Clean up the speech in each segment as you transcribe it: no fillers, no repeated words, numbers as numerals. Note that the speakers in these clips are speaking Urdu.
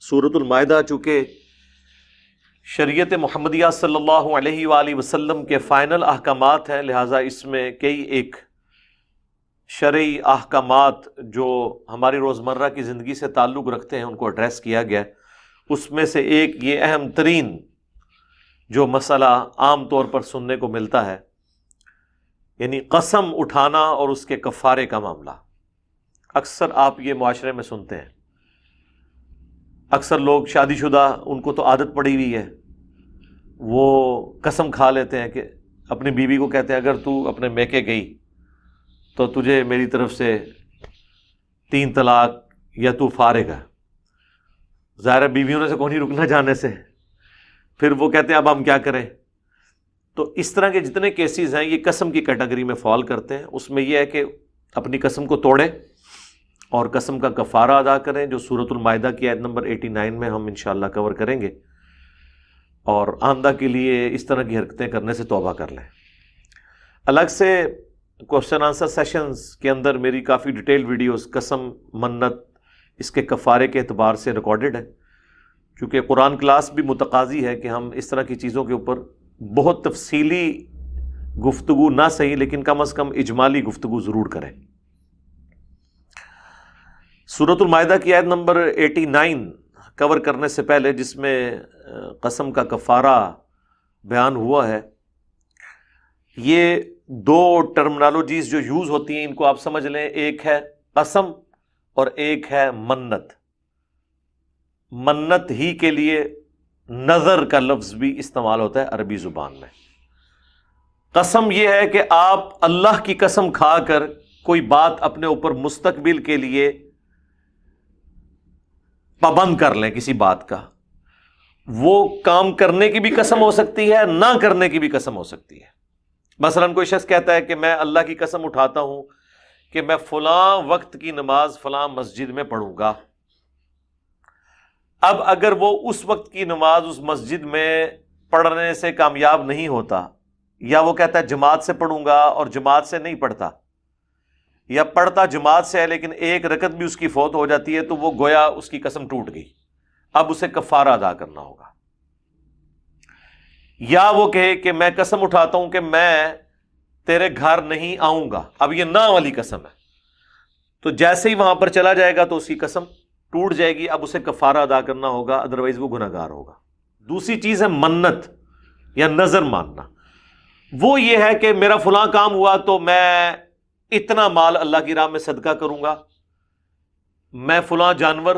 سورۃ المائدہ چونکہ شریعت محمدیہ صلی اللہ علیہ وآلہ وسلم کے فائنل احکامات ہیں، لہٰذا اس میں کئی ایک شرعی احکامات جو ہماری روزمرہ کی زندگی سے تعلق رکھتے ہیں ان کو ایڈریس کیا گیا ہے۔ اس میں سے ایک یہ اہم ترین جو مسئلہ عام طور پر سننے کو ملتا ہے، یعنی قسم اٹھانا اور اس کے کفارے کا معاملہ۔ اکثر آپ یہ معاشرے میں سنتے ہیں، اکثر لوگ شادی شدہ ان کو تو عادت پڑی ہوئی ہے، وہ قسم کھا لیتے ہیں کہ اپنی بیوی کو کہتے ہیں اگر تو اپنے میکے گئی تو تجھے میری طرف سے 3 طلاق یا تو فارغ ہے۔ ظاہر ہے بیویوں سے کون ہی رکنا جانے سے، پھر وہ کہتے ہیں اب ہم کیا کریں۔ تو اس طرح کے جتنے کیسز ہیں یہ قسم کی کیٹیگری میں فال کرتے ہیں۔ اس میں یہ ہے کہ اپنی قسم کو توڑیں اور قسم کا کفارہ ادا کریں، جو سورۃ المائدہ کی آیت نمبر 89 میں ہم انشاءاللہ کور کریں گے، اور آئندہ کے لیے اس طرح کی حرکتیں کرنے سے توبہ کر لیں۔ الگ سے کوشچن آنسر سیشنز کے اندر میری کافی ڈیٹیل ویڈیوز قسم، منت، اس کے کفارے کے اعتبار سے ریکارڈڈ ہے، چونکہ قرآن کلاس بھی متقاضی ہے کہ ہم اس طرح کی چیزوں کے اوپر بہت تفصیلی گفتگو نہ صحیح لیکن کم از کم اجمالی گفتگو ضرور کریں۔ سورۃ المائدہ کی آیت نمبر 89 کور کرنے سے پہلے، جس میں قسم کا کفارہ بیان ہوا ہے، یہ 2 ٹرمنالوجیز جو یوز ہوتی ہیں ان کو آپ سمجھ لیں، ایک ہے قسم اور ایک ہے منت۔ منت ہی کے لیے نظر کا لفظ بھی استعمال ہوتا ہے عربی زبان میں۔ قسم یہ ہے کہ آپ اللہ کی قسم کھا کر کوئی بات اپنے اوپر مستقبل کے لیے پابند کر لیں کسی بات کا، وہ کام کرنے کی بھی قسم ہو سکتی ہے، نہ کرنے کی بھی قسم ہو سکتی ہے۔ مثلا کوئی شخص کہتا ہے کہ میں اللہ کی قسم اٹھاتا ہوں کہ میں فلاں وقت کی نماز فلاں مسجد میں پڑھوں گا۔ اب اگر وہ اس وقت کی نماز اس مسجد میں پڑھنے سے کامیاب نہیں ہوتا، یا وہ کہتا ہے جماعت سے پڑھوں گا اور جماعت سے نہیں پڑھتا، یا پڑھتا جماعت سے ہے لیکن ایک رکعت بھی اس کی فوت ہو جاتی ہے، تو وہ گویا اس کی قسم ٹوٹ گئی، اب اسے کفارہ ادا کرنا ہوگا۔ یا وہ کہے کہ میں قسم اٹھاتا ہوں کہ میں تیرے گھر نہیں آؤں گا، اب یہ نہ والی قسم ہے، تو جیسے ہی وہاں پر چلا جائے گا تو اس کی قسم ٹوٹ جائے گی، اب اسے کفارہ ادا کرنا ہوگا، ادروائز وہ گناہ گار ہوگا۔ دوسری چیز ہے منت یا نظر ماننا، وہ یہ ہے کہ میرا فلاں کام ہوا تو میں اتنا مال اللہ کی راہ میں صدقہ کروں گا، میں فلاں جانور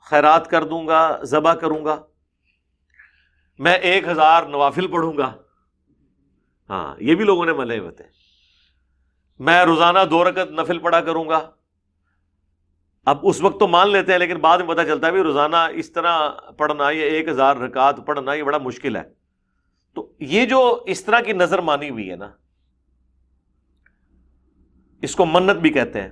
خیرات کر دوں گا، ذبح کروں گا، میں 1000 نوافل پڑھوں گا۔ ہاں، یہ بھی لوگوں نے ملے ہوتے ہیں، میں روزانہ 2 رکعت نفل پڑھا کروں گا۔ اب اس وقت تو مان لیتے ہیں لیکن بعد میں پتہ چلتا ہے بھی روزانہ اس طرح پڑھنا، یہ 1000 رکعت پڑھنا یہ بڑا مشکل ہے۔ تو یہ جو اس طرح کی نظر مانی ہوئی ہے نا، اس کو منت بھی کہتے ہیں۔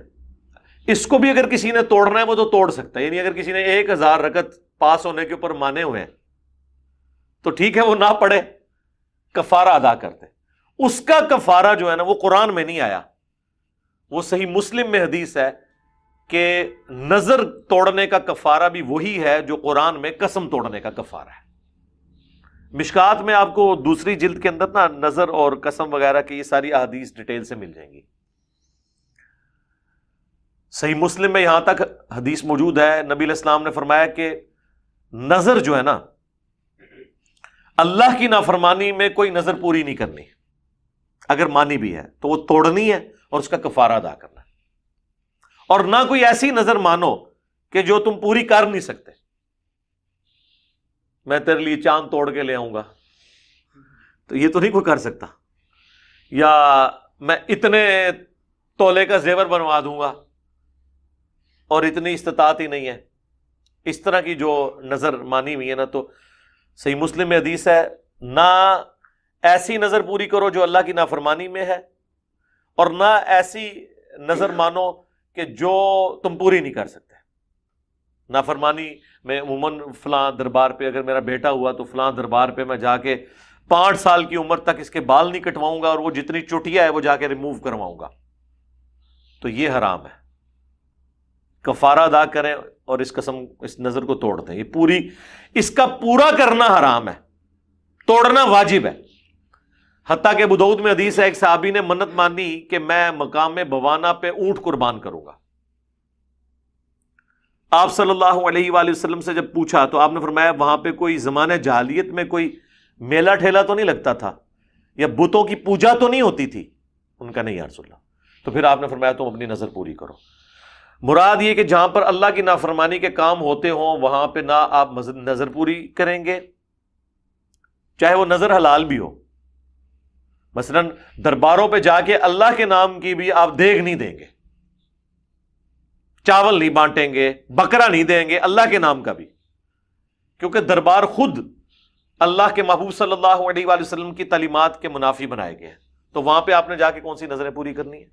اس کو بھی اگر کسی نے توڑنا ہے وہ تو توڑ سکتا ہے، یعنی اگر کسی نے 1000 رکعت پاس ہونے کے اوپر مانے ہوئے ہیں تو ٹھیک ہے، وہ نہ پڑھے، کفارہ ادا کرتے۔ اس کا کفارہ جو ہے نا وہ قرآن میں نہیں آیا، وہ صحیح مسلم میں حدیث ہے کہ نظر توڑنے کا کفارہ بھی وہی ہے جو قرآن میں قسم توڑنے کا کفارہ ہے۔ مشکات میں آپ کو دوسری جلد کے اندر نا نظر اور قسم وغیرہ کی یہ ساری احادیث ڈیٹیل سے مل جائیں گی۔ صحیح مسلم میں یہاں تک حدیث موجود ہے، نبی علیہ السلام نے فرمایا کہ نظر جو ہے نا، اللہ کی نافرمانی میں کوئی نظر پوری نہیں کرنی، اگر مانی بھی ہے تو وہ توڑنی ہے اور اس کا کفارہ ادا کرنا ہے، اور نہ کوئی ایسی نظر مانو کہ جو تم پوری کر نہیں سکتے۔ میں تیرے لیے چاند توڑ کے لے آؤں گا، تو یہ تو نہیں کوئی کر سکتا، یا میں اتنے تولے کا زیور بنوا دوں گا اور اتنی استطاعت ہی نہیں ہے۔ اس طرح کی جو نظر مانی ہوئی ہے نا، تو صحیح مسلم میں حدیث ہے، نہ ایسی نظر پوری کرو جو اللہ کی نافرمانی میں ہے، اور نہ ایسی نظر مانو کہ جو تم پوری نہیں کر سکتے۔ نافرمانی میں عموماً فلاں دربار پہ اگر میرا بیٹا ہوا تو فلاں دربار پہ میں جا کے 5 سال کی عمر تک اس کے بال نہیں کٹواؤں گا، اور وہ جتنی چٹیا ہے وہ جا کے ریموو کرواؤں گا، تو یہ حرام ہے۔ کفارہ ادا کریں اور اس نظر کو توڑ دیں. اس کا پورا کرنا حرام ہے، توڑنا واجب ہے. حتیٰ کہ ابو داؤد میں حدیث ہے، ایک صحابی نے منت مانی کہ میں مقام بوانا پہ اونٹ قربان کروں گا. آپ صلی اللہ علیہ وآلہ وسلم سے جب پوچھا تو آپ نے فرمایا وہاں پہ کوئی زمانہ جاہلیت میں کوئی میلہ ٹھیلا تو نہیں لگتا تھا یا بتوں کی پوجا تو نہیں ہوتی تھی؟ ان کا نہیں یا رسول اللہ. تو پھر آپ نے فرمایا تم اپنی نظر پوری کرو. مراد یہ کہ جہاں پر اللہ کی نافرمانی کے کام ہوتے ہوں وہاں پہ نہ آپ نظر پوری کریں گے، چاہے وہ نظر حلال بھی ہو. مثلا درباروں پہ جا کے اللہ کے نام کی بھی آپ دیگ نہیں دیں گے، چاول نہیں بانٹیں گے، بکرا نہیں دیں گے اللہ کے نام کا بھی، کیونکہ دربار خود اللہ کے محبوب صلی اللہ علیہ وآلہ وسلم کی تعلیمات کے منافی بنائے گئے ہیں. تو وہاں پہ آپ نے جا کے کون سی نظریں پوری کرنی ہے؟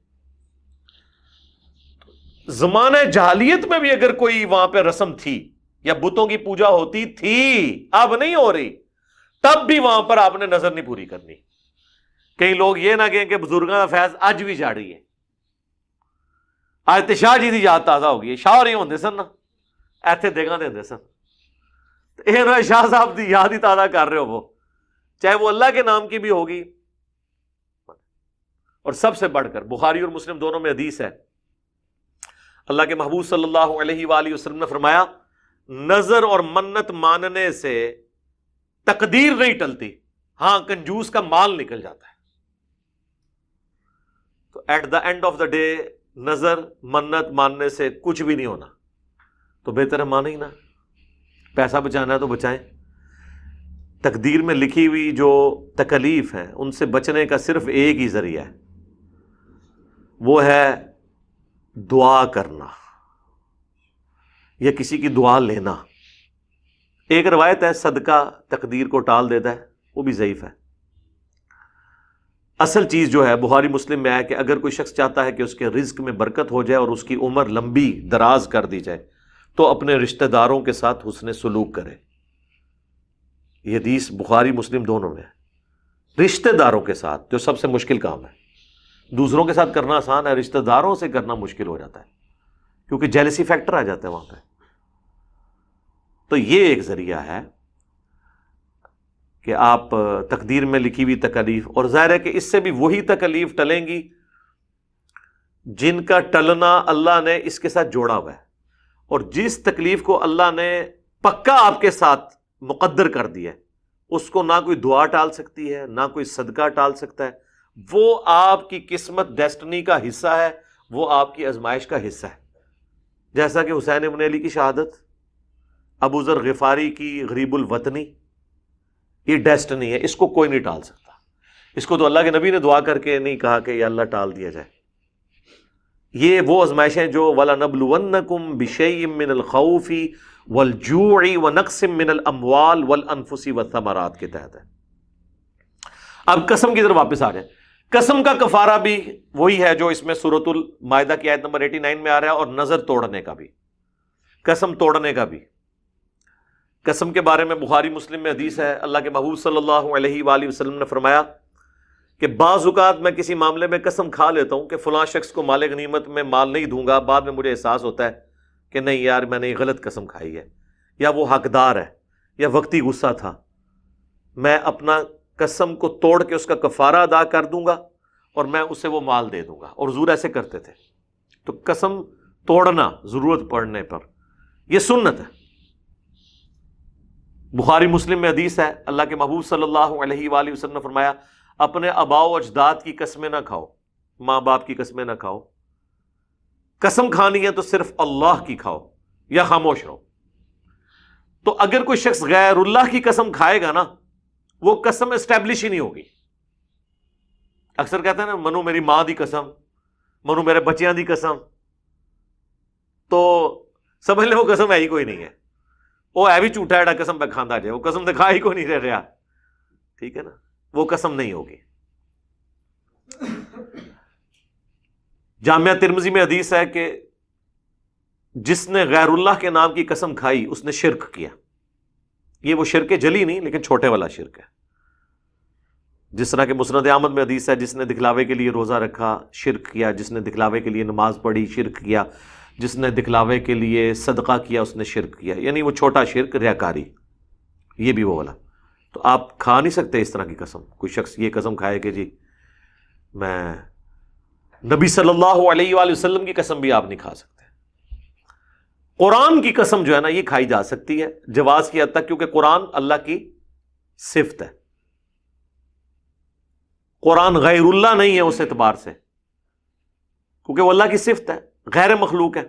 زمانہ جاہلیت میں بھی اگر کوئی وہاں پہ رسم تھی یا بتوں کی پوجا ہوتی تھی، اب نہیں ہو رہی، تب بھی وہاں پر آپ نے نظر نہیں پوری کرنی. کئی لوگ یہ نہ کہیں کہ بزرگوں کا فیض اج بھی جاڑی ہے، آج تے شاہ جی دی یاد تازہ ہو گئی. شاہ نہیں ہوندے سن نا، ایتھے دیگاں دے سن. اے نا شاہ صاحب دی یاد ہی تازہ کر رہے ہو، وہ چاہے وہ اللہ کے نام کی بھی ہوگی. اور سب سے بڑھ کر بخاری اور مسلم دونوں میں حدیث ہے، اللہ کے محبوب صلی اللہ علیہ وآلہ وسلم نے فرمایا نظر اور منت ماننے سے تقدیر نہیں ٹلتی، ہاں کنجوس کا مال نکل جاتا ہے. تو at the end of the day نظر منت ماننے سے کچھ بھی نہیں ہونا، تو بہتر ہے مانے ہی نہ. پیسہ بچانا ہے تو بچائیں. تقدیر میں لکھی ہوئی جو تکلیف ہیں ان سے بچنے کا صرف ایک ہی ذریعہ ہے، وہ ہے دعا کرنا یا کسی کی دعا لینا. ایک روایت ہے صدقہ تقدیر کو ٹال دیتا ہے، وہ بھی ضعیف ہے. اصل چیز جو ہے بخاری مسلم میں ہے کہ اگر کوئی شخص چاہتا ہے کہ اس کے رزق میں برکت ہو جائے اور اس کی عمر لمبی دراز کر دی جائے تو اپنے رشتہ داروں کے ساتھ حسن سلوک کرے. یہ حدیث بخاری مسلم دونوں میں ہے. رشتہ داروں کے ساتھ جو سب سے مشکل کام ہے، دوسروں کے ساتھ کرنا آسان ہے، رشتہ داروں سے کرنا مشکل ہو جاتا ہے کیونکہ جیلسی فیکٹر آ جاتا ہے وہاں پہ. تو یہ ایک ذریعہ ہے کہ آپ تقدیر میں لکھی ہوئی تکلیف، اور ظاہر ہے کہ اس سے بھی وہی تکلیف ٹلیں گی جن کا ٹلنا اللہ نے اس کے ساتھ جوڑا ہوا ہے. اور جس تکلیف کو اللہ نے پکا آپ کے ساتھ مقدر کر دیا ہے اس کو نہ کوئی دعا ٹال سکتی ہے نہ کوئی صدقہ ٹال سکتا ہے. وہ آپ کی قسمت ڈیسٹنی کا حصہ ہے، وہ آپ کی آزمائش کا حصہ ہے. جیسا کہ حسین ابن علی کی شہادت، ابو ذر غفاری کی غریب الوطنی، یہ ڈیسٹنی ہے، اس کو کوئی نہیں ٹال سکتا. اس کو تو اللہ کے نبی نے دعا کر کے نہیں کہا کہ یا اللہ ٹال دیا جائے. یہ وہ آزمائشیں جو وَلَنَبْلُوَنَّكُمْ بِشَيْءٍ مِّنَ الْخَوْفِ وَالْجُوعِ وَنَقْصٍ مِّنَ الْأَمْوَالِ وَالْأَنفُسِ وَالثَّمَرَاتِ کے تحت ہے. اب قسم کی طرف واپس آ جائیں. قسم کا کفارہ بھی وہی ہے جو اس میں سورۃ المائدہ کی آیت نمبر 89 میں آ رہا ہے، اور نظر توڑنے کا بھی، قسم توڑنے کا بھی. قسم کے بارے میں بخاری مسلم میں حدیث ہے، اللہ کے محبوب صلی اللہ علیہ وآلہ وسلم نے فرمایا کہ بعض اوقات میں کسی معاملے میں قسم کھا لیتا ہوں کہ فلاں شخص کو مال غنیمت میں مال نہیں دوں گا، بعد میں مجھے احساس ہوتا ہے کہ نہیں یار میں نے غلط قسم کھائی ہے، یا وہ حقدار ہے، یا وقتی غصہ تھا، میں اپنا قسم کو توڑ کے اس کا کفارہ ادا کر دوں گا اور میں اسے وہ مال دے دوں گا. اور حضور ایسے کرتے تھے. تو قسم توڑنا ضرورت پڑنے پر یہ سنت ہے. بخاری مسلم میں حدیث ہے، اللہ کے محبوب صلی اللہ علیہ وآلہ وسلم نے فرمایا اپنے آباء و اجداد کی قسمیں نہ کھاؤ، ماں باپ کی قسمیں نہ کھاؤ. قسم کھانی ہے تو صرف اللہ کی کھاؤ یا خاموش رہو. تو اگر کوئی شخص غیر اللہ کی قسم کھائے گا نا، وہ قسم اسٹیبلش ہی نہیں ہوگی. اکثر کہتے ہیں نا منو میری ماں دی قسم، منو میرے بچیاں دی قسم، تو سمجھ لیں وہ قسم ہے ہی کوئی نہیں ہے، وہ ہے بھی جھوٹا ہے قسم پہ کھانا جائے، وہ قسم دکھا ہی کوئی نہیں رہ رہا. ٹھیک ہے نا، وہ قسم نہیں ہوگی. جامعہ ترمذی میں حدیث ہے کہ جس نے غیر اللہ کے نام کی قسم کھائی اس نے شرک کیا. یہ وہ شرک جلی نہیں لیکن چھوٹے والا شرک ہے. جس طرح کہ مسند احمد میں حدیث ہے جس نے دکھلاوے کے لیے روزہ رکھا شرک کیا، جس نے دکھلاوے کے لیے نماز پڑھی شرک کیا، جس نے دکھلاوے کے لیے صدقہ کیا اس نے شرک کیا، یعنی وہ چھوٹا شرک، ریاکاری، یہ بھی وہ والا۔ تو آپ کھا نہیں سکتے اس طرح کی قسم۔ کوئی شخص یہ قسم کھائے کہ جی میں نبی صلی اللہ علیہ وآلہ وسلم کی قسم بھی آپ نہیں کھا سکتے۔ قرآن کی قسم جو ہے نا یہ کھائی جا سکتی ہے جواز کی حد تک، کیونکہ قرآن اللہ کی صفت ہے، قرآن غیر اللہ نہیں ہے اس اعتبار سے، کیونکہ وہ اللہ کی صفت ہے، غیر مخلوق ہے،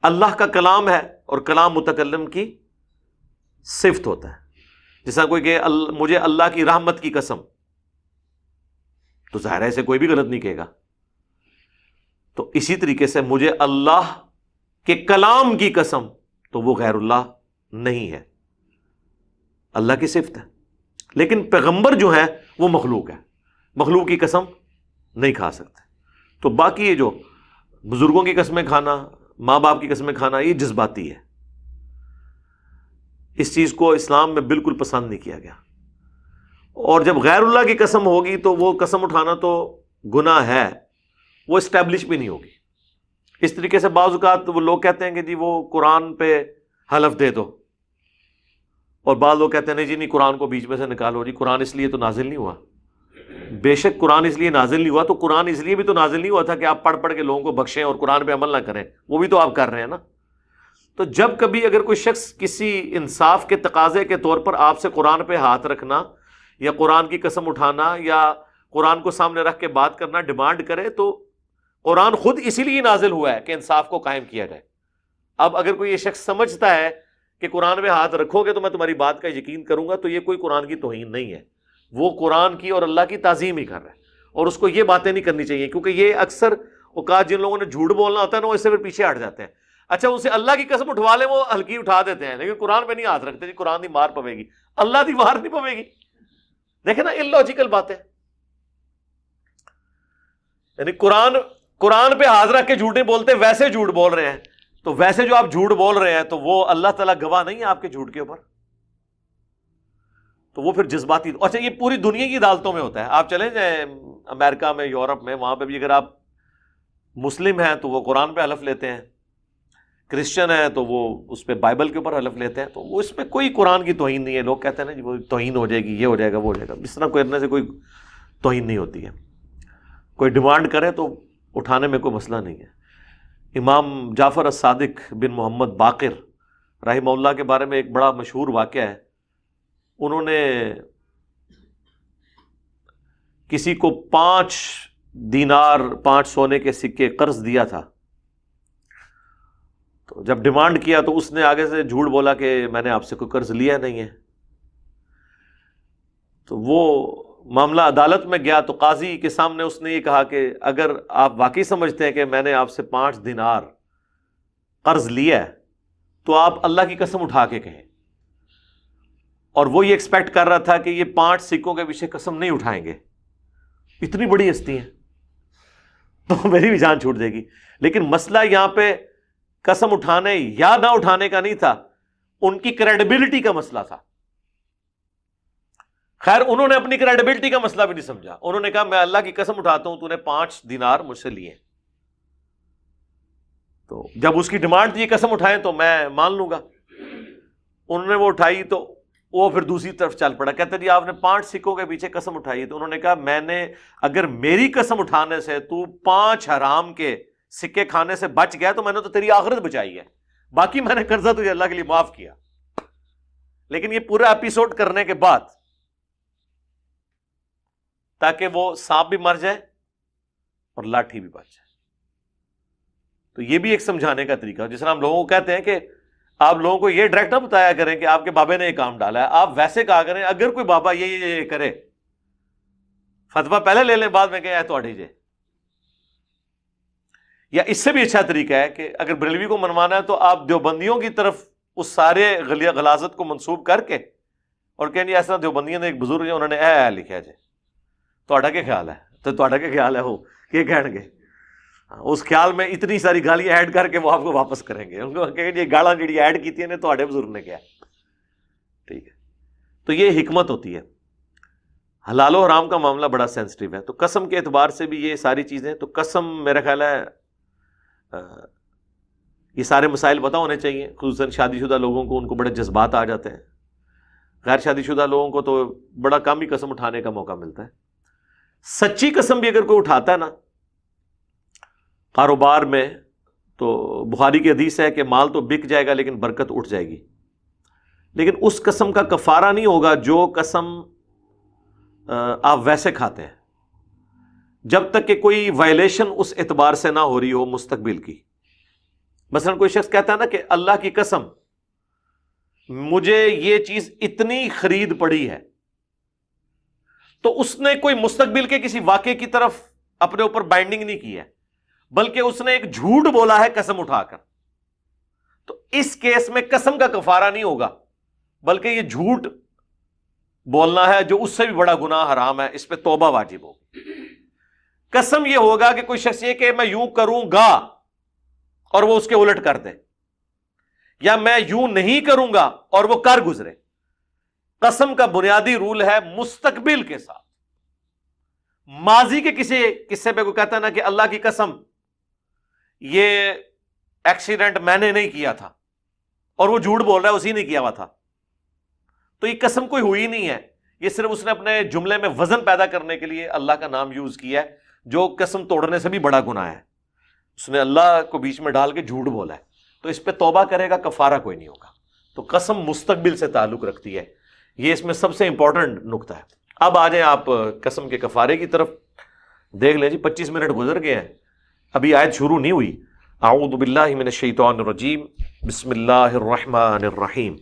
اللہ کا کلام ہے، اور کلام متکلم کی صفت ہوتا ہے۔ جیسا کوئی کہ مجھے اللہ کی رحمت کی قسم، تو ظاہر ہے اسے کوئی بھی غلط نہیں کہے گا۔ تو اسی طریقے سے مجھے اللہ کے کلام کی قسم، تو وہ غیر اللہ نہیں ہے، اللہ کی صفت ہے۔ لیکن پیغمبر جو ہے وہ مخلوق ہے، مخلوق کی قسم نہیں کھا سکتے۔ تو باقی یہ جو بزرگوں کی قسمیں کھانا، ماں باپ کی قسمیں کھانا، یہ جذباتی ہے، اس چیز کو اسلام میں بالکل پسند نہیں کیا گیا۔ اور جب غیر اللہ کی قسم ہوگی تو وہ قسم اٹھانا تو گناہ ہے، وہ اسٹیبلش بھی نہیں ہوگی۔ اس طریقے سے بعض اوقات وہ لوگ کہتے ہیں کہ جی وہ قرآن پہ حلف دے دو، اور بعض لوگ کہتے ہیں نہیں جی نہیں، قرآن کو بیچ میں سے نکالو، جی قرآن اس لیے تو نازل نہیں ہوا۔ بے شک قرآن اس لیے نازل نہیں ہوا، تو قرآن اس لیے بھی تو نازل نہیں ہوا تھا کہ آپ پڑھ پڑھ کے لوگوں کو بخشیں اور قرآن پہ عمل نہ کریں، وہ بھی تو آپ کر رہے ہیں نا۔ تو جب کبھی اگر کوئی شخص کسی انصاف کے تقاضے کے طور پر آپ سے قرآن پہ ہاتھ رکھنا یا قرآن کی قسم اٹھانا یا قرآن کو سامنے رکھ کے بات کرنا ڈیمانڈ کرے، تو قرآن خود اسی لیے نازل ہوا ہے کہ انصاف کو قائم کیا جائے۔ اب اگر کوئی یہ شخص سمجھتا ہے کہ قرآن پہ ہاتھ رکھو گے تو میں تمہاری بات کا یقین کروں گا، تو یہ کوئی قرآن کی توہین نہیں ہے، وہ قرآن کی اور اللہ کی تعظیم ہی کر رہا ہے، اور اس کو یہ باتیں نہیں کرنی چاہیے، کیونکہ یہ اکثر اوقات جن لوگوں نے جھوٹ بولنا ہوتا ہے نا، وہ اس سے پھر پیچھے ہٹ جاتے ہیں۔ اچھا ان سے اللہ کی قسم اٹھوا لیں، وہ ہلکی اٹھا دیتے ہیں، لیکن قرآن پہ نہیں ہاتھ رکھتے، جی قرآن دی مار پوے گی، اللہ دی مار نہیں پوے گی۔ دیکھیں نا illogical باتیں، یعنی قرآن پہ ہاتھ رکھ کے جھوٹ نہیں بولتے، ویسے جھوٹ بول رہے ہیں، تو ویسے جو آپ جھوٹ بول رہے ہیں تو وہ اللہ تعالیٰ گواہ نہیں ہے آپ کے جھوٹ کے اوپر، تو وہ پھر جذباتی۔ اچھا یہ پوری دنیا کی عدالتوں میں ہوتا ہے، آپ چلیں جائیں امریکہ میں، یورپ میں، وہاں پہ بھی اگر آپ مسلم ہیں تو وہ قرآن پہ حلف لیتے ہیں، کرسچن ہیں تو وہ اس پہ بائبل کے اوپر حلف لیتے ہیں، تو وہ اس میں کوئی قرآن کی توہین نہیں ہے۔ لوگ کہتے ہیں نا جی وہ توہین ہو جائے گی، یہ ہو جائے گا، وہ ہو جائے گا، اس طرح کرنے سے کوئی توہین نہیں ہوتی ہے۔ کوئی ڈیمانڈ کرے تو اٹھانے میں کوئی مسئلہ نہیں ہے۔ امام جعفر الصادق بن محمد باقر رحمہ اللہ کے بارے میں ایک بڑا مشہور واقعہ ہے۔ انہوں نے کسی کو 5 دینار 5 سونے کے سکے قرض دیا تھا، تو جب ڈیمانڈ کیا تو اس نے آگے سے جھوٹ بولا کہ میں نے آپ سے کوئی قرض لیا نہیں ہے۔ تو وہ معاملہ عدالت میں گیا تو قاضی کے سامنے اس نے یہ کہا کہ اگر آپ واقعی سمجھتے ہیں کہ میں نے آپ سے 5 دینار قرض لیا ہے تو آپ اللہ کی قسم اٹھا کے کہیں۔ اور وہ یہ ایکسپیکٹ کر رہا تھا کہ یہ 5 سکوں کے پیچھے قسم نہیں اٹھائیں گے، اتنی بڑی ہستی ہیں، تو میری بھی جان چھوٹ جائے گی۔ لیکن مسئلہ یہاں پہ قسم اٹھانے یا نہ اٹھانے کا نہیں تھا، ان کی کریڈیبلٹی کا مسئلہ تھا۔ خیر انہوں نے اپنی کریڈیبلٹی کا مسئلہ بھی نہیں سمجھا، انہوں نے کہا میں اللہ کی قسم اٹھاتا ہوں تو نے 5 دینار مجھ سے لیے، تو جب اس کی ڈیمانڈ تھی قسم اٹھائیں تو میں مان لوں گا۔ انہوں نے وہ اٹھائی تو وہ پھر دوسری طرف چل پڑا، کہتے جی آپ نے 5 سکوں کے پیچھے قسم اٹھائی، تو انہوں نے کہا میں نے اگر میری قسم اٹھانے سے تو 5 حرام کے سکے کھانے سے بچ گیا تو میں نے تو تیری آخرت بچائی ہے، باقی میں نے قرضہ تجھے اللہ کے لیے معاف کیا۔ لیکن یہ پورا ایپیسوڈ کرنے کے بعد تاکہ وہ سانپ بھی مر جائے اور لاٹھی بھی بچ جائے، تو یہ بھی ایک سمجھانے کا طریقہ۔ جس طرح ہم لوگوں کو کہتے ہیں کہ آپ لوگوں کو یہ ڈائریکٹ نہ بتایا کریں کہ آپ کے بابے نے یہ کام ڈالا ہے، آپ ویسے کہا کریں اگر کوئی بابا یہ کرے، فتویٰ پہلے لے لیں بعد میں کہ تواڈی جے۔ یا اس سے بھی اچھا طریقہ ہے کہ اگر بریلوی کو منوانا ہے تو آپ دیوبندیوں کی طرف اس سارے غلاظت کو منسوب کر کے اور کہیں ایسا دیوبندیوں نے ایک بزرگ ہے انہوں نے اے لکھا جائے، تواڈا کیا خیال ہے؟ تو تواڈا کیا خیال ہے وہ یہ کہیں گے، اس خیال میں اتنی ساری گالیاں ایڈ کر کے وہ آپ کو واپس کریں گے، ان کو کہیں گے یہ گالاں جڑی ایڈ کی نے تواڈے بزرگ نے کیا، ٹھیک ہے۔ تو یہ حکمت ہوتی ہے۔ حلال و حرام کا معاملہ بڑا سینسٹیو ہے، تو قسم کے اعتبار سے بھی یہ ساری چیزیں، تو قسم میرا خیال ہے یہ سارے مسائل پتہ ہونے چاہیے، خصوصاً شادی شدہ لوگوں کو، ان کو بڑے جذبات آ جاتے ہیں. غیر شادی شدہ لوگوں کو تو بڑا کم ہی قسم اٹھانے کا موقع ملتا ہے. سچی قسم بھی اگر کوئی اٹھاتا ہے نا کاروبار میں، تو بخاری کی حدیث ہے کہ مال تو بک جائے گا لیکن برکت اٹھ جائے گی. لیکن اس قسم کا کفارہ نہیں ہوگا جو قسم آپ ویسے کھاتے ہیں، جب تک کہ کوئی وائلیشن اس اعتبار سے نہ ہو رہی ہو مستقبل کی. مثلا کوئی شخص کہتا ہے نا کہ اللہ کی قسم مجھے یہ چیز اتنی خرید پڑی ہے، تو اس نے کوئی مستقبل کے کسی واقعے کی طرف اپنے اوپر بائنڈنگ نہیں کی ہے، بلکہ اس نے ایک جھوٹ بولا ہے قسم اٹھا کر. تو اس کیس میں قسم کا کفارہ نہیں ہوگا، بلکہ یہ جھوٹ بولنا ہے جو اس سے بھی بڑا گناہ حرام ہے، اس پہ توبہ واجب ہوگی. قسم یہ ہوگا کہ کوئی شخص یہ کہ میں یوں کروں گا اور وہ اس کے الٹ کر دے، یا میں یوں نہیں کروں گا اور وہ کر گزرے. قسم کا بنیادی رول ہے مستقبل کے ساتھ. ماضی کے کسی قصے پہ کوئی کہتا ہے نا کہ اللہ کی قسم یہ ایکسیڈنٹ میں نے نہیں کیا تھا، اور وہ جھوٹ بول رہا ہے اسی نے کیا ہوا تھا، تو یہ قسم کوئی ہوئی نہیں ہے. یہ صرف اس نے اپنے جملے میں وزن پیدا کرنے کے لیے اللہ کا نام یوز کیا ہے، جو قسم توڑنے سے بھی بڑا گناہ ہے. اس نے اللہ کو بیچ میں ڈال کے جھوٹ بولا ہے، تو اس پہ توبہ کرے گا، کفارہ کوئی نہیں ہوگا. تو قسم مستقبل سے تعلق رکھتی ہے، یہ اس میں سب سے امپورٹنٹ نقطہ ہے. اب آ جائیں آپ قسم کے کفارے کی طرف. دیکھ لیں جی 25 منٹ گزر گئے ہیں، ابھی آیت شروع نہیں ہوئی. اعوذ باللہ من الشیطان الرجیم، بسم اللہ الرحمن الرحیم.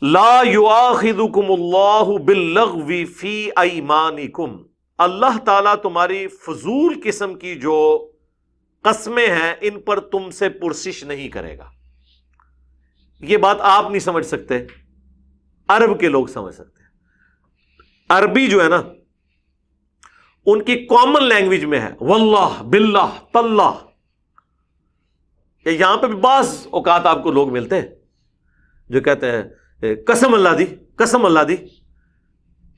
لا یؤاخذکم اللہ باللغو فی ایمانکم. اللہ تعالیٰ تمہاری فضول قسم کی جو قسمیں ہیں ان پر تم سے پرسش نہیں کرے گا. یہ بات آپ نہیں سمجھ سکتے، عرب کے لوگ سمجھ سکتے ہیں. عربی جو ہے نا ان کی کامن لینگویج میں ہے واللہ باللہ تاللہ. یہاں پہ بھی بعض اوقات آپ کو لوگ ملتے ہیں جو کہتے ہیں قسم اللہ دی، قسم اللہ دی.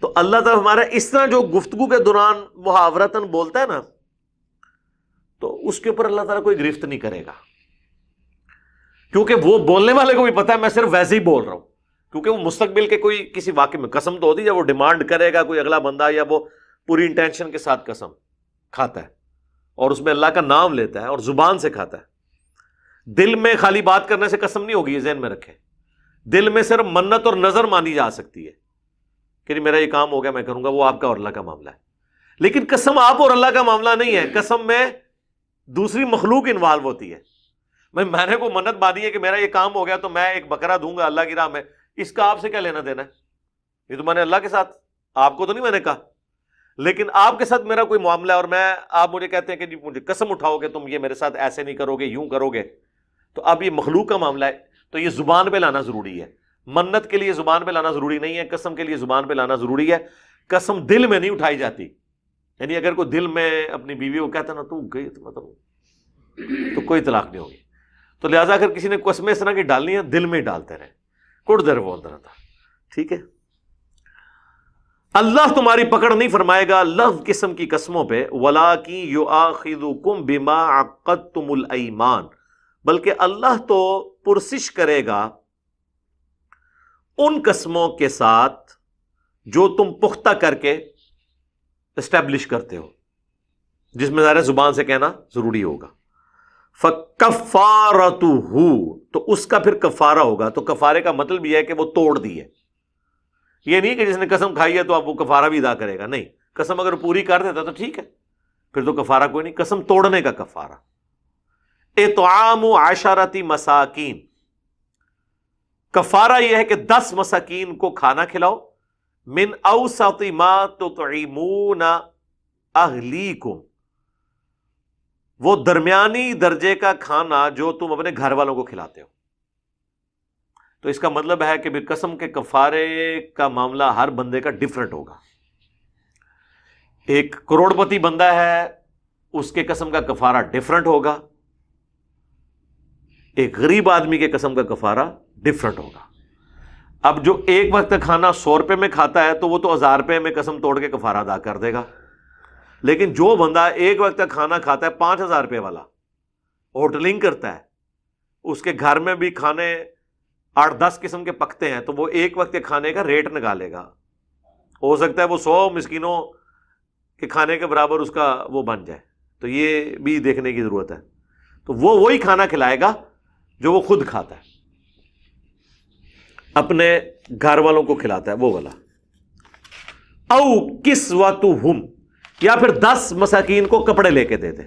تو اللہ تعالیٰ ہمارا اس طرح جو گفتگو کے دوران محاورتاً بولتا ہے نا، تو اس کے اوپر اللہ تعالیٰ کوئی گرفت نہیں کرے گا، کیونکہ وہ بولنے والے کو بھی پتا ہے میں صرف ویسے ہی بول رہا ہوں. کیونکہ وہ مستقبل کے کوئی کسی واقعے میں قسم تو ہوتی ہے، جب وہ ڈیمانڈ کرے گا کوئی اگلا بندہ، یا وہ پوری انٹینشن کے ساتھ قسم کھاتا ہے اور اس میں اللہ کا نام لیتا ہے اور زبان سے کھاتا ہے. دل میں خالی بات کرنے سے قسم نہیں ہوگی، یہ ذہن میں رکھیں. دل میں صرف منت اور نظر مانی جا سکتی ہے کہ میرا یہ کام ہو گیا میں کروں گا، وہ آپ کا اور اللہ کا معاملہ ہے. لیکن قسم آپ اور اللہ کا معاملہ نہیں ہے. قسم میں دوسری مخلوق انوالو ہوتی ہے. میں نے کو منت مانی ہے کہ میرا یہ کام ہو گیا تو میں ایک بکرا دوں گا اللہ کی راہ میں، اس کا آپ سے کیا لینا دینا ہے؟ یہ تو میں نے اللہ کے ساتھ، آپ کو تو نہیں میں نے کہا. لیکن آپ کے ساتھ میرا کوئی معاملہ ہے اور آپ مجھے کہتے ہیں کہ جی مجھے قسم اٹھاؤ گے تم یہ میرے ساتھ ایسے نہیں کرو گے، یوں کرو گے، تو اب یہ مخلوق کا معاملہ ہے. تو یہ زبان پہ لانا ضروری ہے. منت کے لیے زبان پہ لانا ضروری نہیں ہے، قسم کے لیے زبان پہ لانا ضروری ہے. قسم دل میں نہیں اٹھائی جاتی. یعنی اگر کوئی دل میں اپنی بیوی کو کہتا نا تو گئی تو کوئی طلاق نہیں ہوگی. تو لہٰذا اگر کسی نے قسمیں اس طرح کی ڈالنی ہے دل میں ڈالتے رہے، کڑ در بولتا رہتا. ٹھیک ہے، اللہ تمہاری پکڑ نہیں فرمائے گا لغو قسم کی قسموں پہ. وَلَٰكِن يُؤَاخِذُكُم بِمَا عَقَّدتُّمُ الْأَيْمَانَ، بلکہ اللہ تو پرسش کرے گا ان قسموں کے ساتھ جو تم پختہ کر کے اسٹیبلش کرتے ہو، جس میں ظاہر زبان سے کہنا ضروری ہوگا. فَكَفَّارَتُهُ، تو اس کا پھر کفارہ ہوگا. تو کفارے کا مطلب یہ ہے کہ وہ توڑ دی ہے. یہ نہیں کہ جس نے قسم کھائی ہے تو اب وہ کفارہ بھی ادا کرے گا، نہیں. قسم اگر پوری کر دیتا تو ٹھیک ہے، پھر تو کفارہ کوئی نہیں. قسم توڑنے کا کفارہ. اطعام 10 مساکین، کفارہ یہ ہے کہ 10 مساکین کو کھانا کھلاؤ. من اوسط ما تطعمون اہلیکم، وہ درمیانی درجے کا کھانا جو تم اپنے گھر والوں کو کھلاتے ہو. تو اس کا مطلب ہے کہ قسم کے کفارے کا معاملہ ہر بندے کا ڈفرنٹ ہوگا. ایک کروڑ پتی بندہ ہے اس کے قسم کا کفارہ ڈفرنٹ ہوگا، ایک غریب آدمی کے قسم کا کفارہ ڈفرنٹ ہوگا. اب جو ایک وقت کا کھانا 100 روپے میں کھاتا ہے تو وہ تو 1000 روپے میں قسم توڑ کے کفارہ ادا کر دے گا. لیکن جو بندہ ایک وقت کا کھانا کھاتا ہے 5000 روپے والا، ہوٹلنگ کرتا ہے، اس کے گھر میں بھی کھانے 8-10 قسم کے پکتے ہیں، تو وہ ایک وقت کے کھانے کا ریٹ نکالے گا، ہو سکتا ہے وہ 100 مسکینوں کے کھانے کے برابر اس کا وہ بن جائے، تو یہ بھی دیکھنے کی ضرورت ہے۔ تو وہ وہی کھانا کھلائے گا جو وہ خود کھاتا ہے، اپنے گھر والوں کو کھلاتا ہے وہ والا۔ او کسوتہم، یا پھر 10 مساکین کو کپڑے لے کے دے دے۔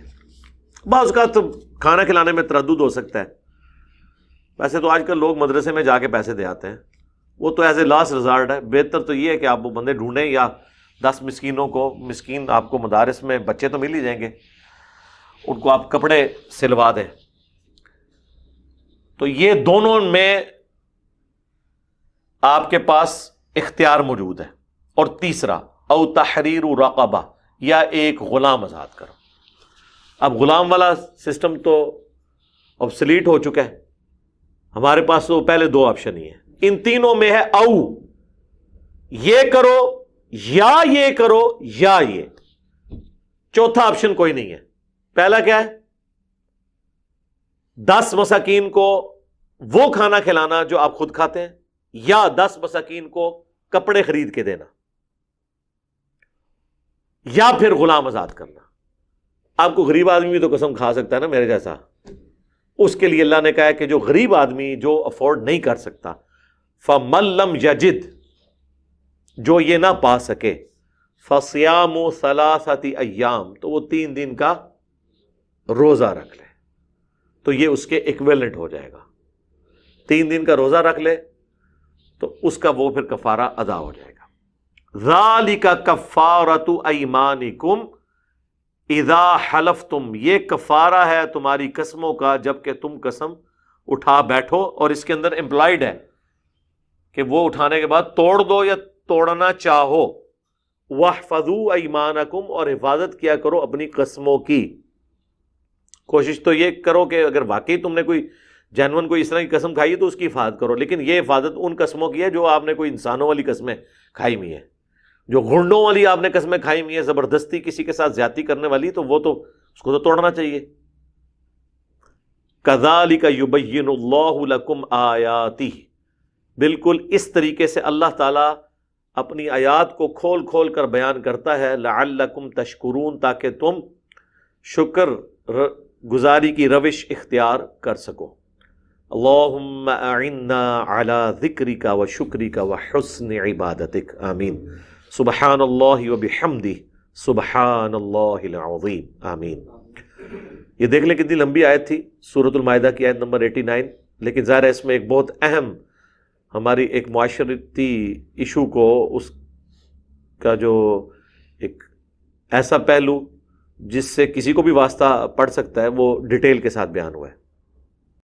بعض کا تو کھانا کھلانے میں تردد ہو سکتا ہے، ویسے تو آج کل لوگ مدرسے میں جا کے پیسے دے آتے ہیں، وہ تو ایز اے لاسٹ ریزارٹ ہے، بہتر تو یہ ہے کہ آپ وہ بندے ڈھونڈیں، یا 10 مسکینوں کو، مسکین آپ کو مدارس میں بچے تو مل ہی جائیں گے، ان کو آپ کپڑے سلوا دیں۔ تو یہ دونوں میں آپ کے پاس اختیار موجود ہے۔ اور تیسرا، او تحریر رقبہ، یا ایک غلام آزاد کرو۔ اب غلام والا سسٹم تو obsolete ہو چکا ہے، ہمارے پاس تو پہلے 2 آپشن ہی ہیں، ان تینوں میں ہے او یہ کرو یا یہ کرو یا یہ، چوتھا آپشن کوئی نہیں ہے۔ پہلا کیا ہے؟ 10 مساکین کو وہ کھانا کھلانا جو آپ خود کھاتے ہیں، یا 10 مساکین کو کپڑے خرید کے دینا، یا پھر غلام آزاد کرنا۔ آپ کو غریب آدمی بھی تو قسم کھا سکتا ہے نا میرے جیسا، اس کے لیے اللہ نے کہا ہے کہ جو غریب آدمی جو افورڈ نہیں کر سکتا، فَمَن لَّمْ يَجِدْ، جو یہ نہ پا سکے، فَصِيَامُ ثَلَاثَةِ أَيَّامٍ، تو وہ 3 دن کا روزہ رکھ لے، تو یہ اس کے ایکویلنٹ ہو جائے گا۔ 3 دن کا روزہ رکھ لے تو اس کا وہ پھر کفارہ ادا ہو جائے گا۔ ذَلِكَ كَفَّارَةُ أَيْمَانِكُمْ اذا حلفتم، یہ کفارہ ہے تمہاری قسموں کا جب کہ تم قسم اٹھا بیٹھو، اور اس کے اندر امپلائڈ ہے کہ وہ اٹھانے کے بعد توڑ دو یا توڑنا چاہو۔ واحفظوا ایمانکم، اور حفاظت کیا کرو اپنی قسموں کی۔ کوشش تو یہ کرو کہ اگر واقعی تم نے کوئی جینون کوئی اس طرح کی قسم کھائی ہے تو اس کی حفاظت کرو، لیکن یہ حفاظت ان قسموں کی ہے جو آپ نے کوئی انسانوں والی قسمیں کھائی ہوئی ہیں، جو گھنڈوں والی آپ نے قسمیں کھائی ہوئی ہیں، زبردستی کسی کے ساتھ زیادتی کرنے والی، تو وہ تو اس کو تو توڑنا چاہیے۔ کذالک یبین اللہ لکم آیاتہ، بالکل اس طریقے سے اللہ تعالیٰ اپنی آیات کو کھول کھول کر بیان کرتا ہے، لعلکم تشکرون، تاکہ تم شکر گزاری کی روش اختیار کر سکو۔ اللہم اعنا علی ذکرک و شکرک و حسن عبادتک، آمین۔ سبحان اللہ و بحمدہ سبحان اللہ العظیم، آمین۔ یہ دیکھ لیں کتنی لمبی آیت تھی، سورۃ المائدہ کی آیت نمبر 89، لیکن ظاہر ہے اس میں ایک بہت اہم ہماری ایک معاشرتی ایشو کو، اس کا جو ایک ایسا پہلو جس سے کسی کو بھی واسطہ پڑ سکتا ہے، وہ ڈیٹیل کے ساتھ بیان ہوا ہے۔